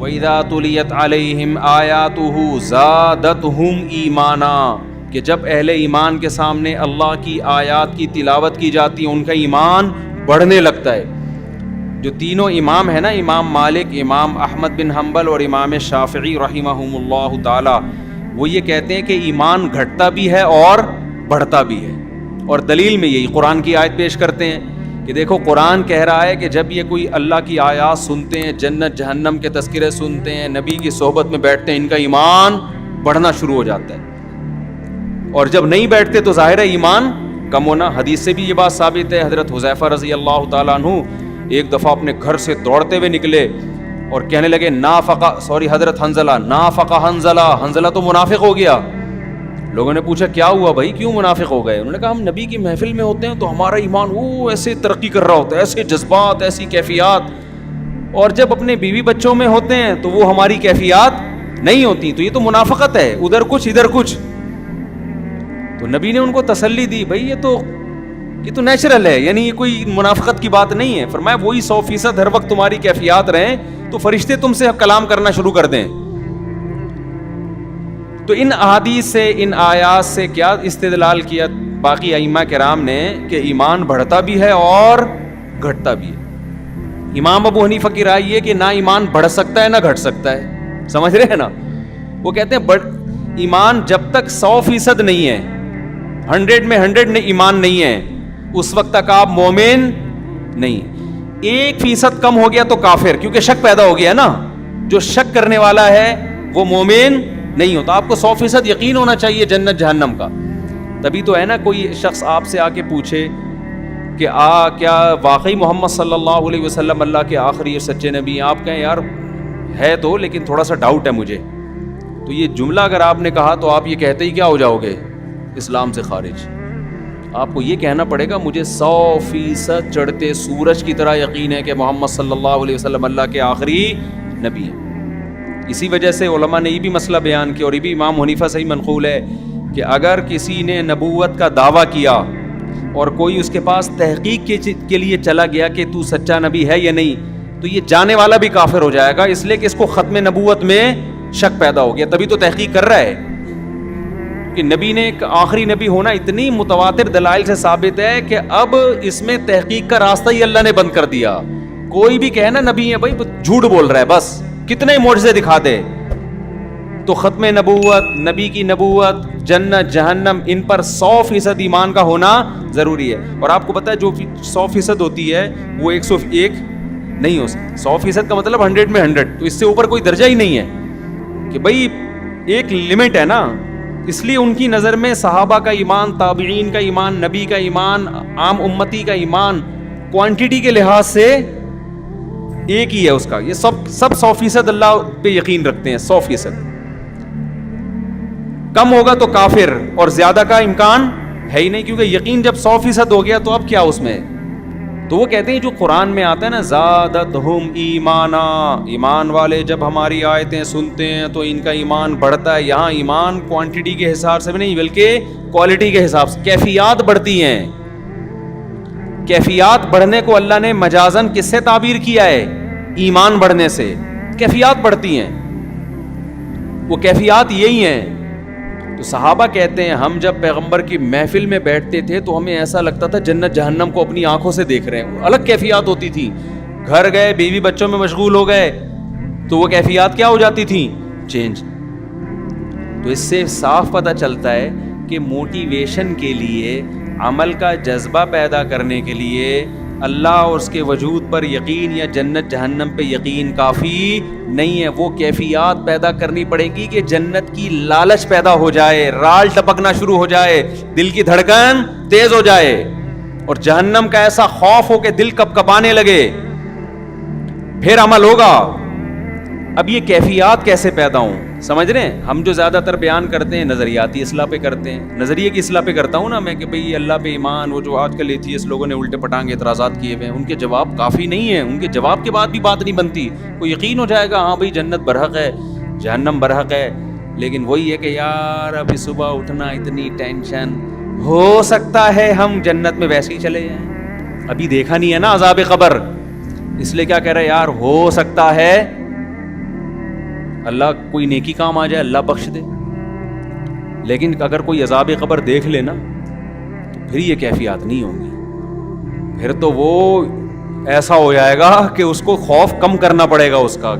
وَإِذَا تُلِيَتْ عَلَيْهِمْ آيَاتُهُ زَادَتْهُمْ ایمانا، کہ جب اہل ایمان کے سامنے اللہ کی آیات کی تلاوت کی جاتی ہے ان کا ایمان بڑھنے لگتا ہے. جو تینوں امام ہیں نا، امام مالک، امام احمد بن حنبل اور امام شافعی رحمہم اللہ تعالی، وہ یہ کہتے ہیں کہ ایمان گھٹتا بھی ہے اور بڑھتا بھی ہے. اور دلیل میں یہی قرآن کی آیت پیش کرتے ہیں کہ دیکھو قرآن کہہ رہا ہے کہ جب یہ کوئی اللہ کی آیات سنتے ہیں، جنت جہنم کے تذکرے سنتے ہیں، نبی کی صحبت میں بیٹھتے ہیں، ان کا ایمان بڑھنا شروع ہو جاتا ہے. اور جب نہیں بیٹھتے تو ظاہر ہے ایمان کم ہونا. حدیث سے بھی یہ بات ثابت ہے. حضرت حذیفہ رضی اللہ تعالیٰ عنہ ایک دفعہ اپنے گھر سے دوڑتے ہوئے نکلے اور کہنے لگے حضرت حنظلہ تو منافق ہو گیا. لوگوں نے پوچھا کیا ہوا بھائی، کیوں منافق ہو گئے؟ انہوں نے کہا ہم نبی کی محفل میں ہوتے ہیں تو ہمارا ایمان ایسے ترقی کر رہا ہوتا ہے، ایسے جذبات، ایسی کیفیات، اور جب اپنے بیوی بچوں میں ہوتے ہیں تو وہ ہماری کیفیات نہیں ہوتی. تو یہ تو منافقت ہے، ادھر کچھ ادھر کچھ. تو نبی نے ان کو تسلی دی، بھائی یہ تو نیچرل ہے، یعنی یہ کوئی منافقت کی بات نہیں ہے. فرمایا وہی 100% ہر وقت تمہاری کیفیات رہیں تو فرشتے تم سے کلام کرنا شروع کر دیں. تو ان احادیث سے، ان آیات سے کیا استدلال کیا باقی ائمہ کرام نے کہ ایمان بڑھتا بھی ہے اور گھٹتا بھی ہے. امام ابو حنیفہ کی رائے یہ کہ نہ ایمان بڑھ سکتا ہے نہ گھٹ سکتا ہے. سمجھ رہے ہیں نا؟ وہ کہتے ہیں ایمان جب تک 100% نہیں ہے، 100 میں 100 ایمان نہیں ہے، اس وقت تک آپ مومن نہیں. 1% کم ہو گیا تو کافر، کیونکہ شک پیدا ہو گیا نا. جو شک کرنے والا ہے وہ مومن نہیں ہوتا. آپ کو 100% یقین ہونا چاہیے جنت جہنم کا. تبھی تو ہے نا کوئی شخص آپ سے آ کے پوچھے کہ کیا واقعی محمد صلی اللہ علیہ وسلم اللہ کے آخری اور سچے نبی ہیں؟ آپ کہیں یار ہے تو، لیکن تھوڑا سا ڈاؤٹ ہے مجھے. تو یہ جملہ اگر آپ نے کہا تو آپ یہ کہتے ہی کیا ہو جاؤ گے؟ اسلام سے خارج. آپ کو یہ کہنا پڑے گا مجھے 100% چڑھتے سورج کی طرح یقین ہے کہ محمد صلی اللہ علیہ وسلم اللہ کے آخری نبی ہیں. اسی وجہ سے علماء نے یہ بھی مسئلہ بیان کیا، اور یہ بھی امام حنیفہ سے ہی منقول ہے، کہ اگر کسی نے نبوت کا دعویٰ کیا اور کوئی اس کے پاس تحقیق کے لیے چلا گیا کہ تو سچا نبی ہے یا نہیں، تو یہ جانے والا بھی کافر ہو جائے گا، اس لیے کہ اس کو ختم نبوت میں شک پیدا ہو گیا. تبھی تو تحقیق کر رہا ہے کہ نبی نے ایک آخری نبی ہونا اتنی متواتر دلائل سے ثابت ہے کہ اب اس میں تحقیق کا راستہ ہی اللہ نے بند کر دیا. کوئی بھی کہے نا نبی ہے، بھائی جھوٹ بول رہا ہے، بس کتنے معجزے دکھا دے. تو ختم نبوت، نبی کی نبوت، جنت جہنم، ان پر 100% ایمان کا ہونا ضروری ہے. اور آپ کو پتا ہے جو 100% ہوتی ہے وہ 101 نہیں ہو سکتی. 100% کا مطلب 100 میں 100. تو اس سے اوپر کوئی درجہ ہی نہیں ہے کہ بھائی ایک لمٹ ہے نا. اس لیے ان کی نظر میں صحابہ کا ایمان، تابعین کا ایمان، نبی کا ایمان، عام امتی کا ایمان کوانٹٹی کے لحاظ سے ایک ہی ہے اس کا. یہ سب 100% اللہ پہ یقین رکھتے ہیں. 100% کم ہوگا تو کافر، اور زیادہ کا امکان ہے ہی نہیں، کیونکہ یقین جب 100% ہو گیا تو اب کیا اس میں. تو وہ کہتے ہیں جو قرآن میں آتا ہے نا زادتہم ایمانا، ایمان والے جب ہماری آیتیں سنتے ہیں تو ان کا ایمان بڑھتا ہے. یہاں ایمان کوانٹٹی کے حساب سے بھی نہیں بلکہ کوالٹی کے حساب سے. کیفیات بڑھتی ہیں. کیفیات بڑھنے کو اللہ نے مجازن کس سے تعبیر کیا ہے؟ ایمان بڑھنے سے. کیفیات بڑھتی ہیں، وہ کیفیات یہی ہیں. تو صحابہ کہتے ہیں ہم جب پیغمبر کی محفل میں بیٹھتے تھے تو ہمیں ایسا لگتا تھا جنت جہنم کو اپنی آنکھوں سے دیکھ رہے ہیں. الگ کیفیات ہوتی تھی. گھر گئے، بیوی بچوں میں مشغول ہو گئے تو وہ کیفیات کیا ہو جاتی تھی؟ چینج. تو اس سے صاف پتہ چلتا ہے کہ موٹیویشن کے لیے، عمل کا جذبہ پیدا کرنے کے لیے اللہ اور اس کے وجود پر یقین یا جنت جہنم پہ یقین کافی نہیں ہے. وہ کیفیات پیدا کرنی پڑے گی کہ جنت کی لالچ پیدا ہو جائے، رال ٹپکنا شروع ہو جائے، دل کی دھڑکن تیز ہو جائے، اور جہنم کا ایسا خوف ہو کہ دل کپ کپانے لگے، پھر عمل ہوگا. اب یہ کیفیات کیسے پیدا ہوں؟ سمجھ رہے ہیں؟ ہم جو زیادہ تر بیان کرتے ہیں نظریاتی اصلاح پہ کرتے ہیں. نظریے کی اصلاح پہ کرتا ہوں نا میں کہ بھئی اللہ پہ ایمان. وہ جو آج کل ایتھیسٹ لوگوں نے الٹے پٹانگ اعتراضات کیے ہوئے ہیں، ان کے جواب کافی نہیں ہیں. ان کے جواب کے بعد بھی بات نہیں بنتی. کوئی یقین ہو جائے گا ہاں بھئی جنت برحق ہے، جہنم برحق ہے، لیکن وہی ہے کہ یار ابھی صبح اٹھنا اتنی ٹینشن، ہو سکتا ہے ہم جنت میں ویسے ہی چلے جائیں. ابھی دیکھا نہیں ہے نا عذاب قبر، اس لیے کیا کہہ رہے ہیں یار ہو سکتا ہے اللہ کوئی نیکی کام آ جائے اللہ بخش دے، لیکن اگر کوئی عذاب قبر دیکھ لے نا تو پھر یہ کیفیات نہیں ہوں گی، پھر تو وہ ایسا ہو جائے گا کہ اس کو خوف کم کرنا پڑے گا اس کا.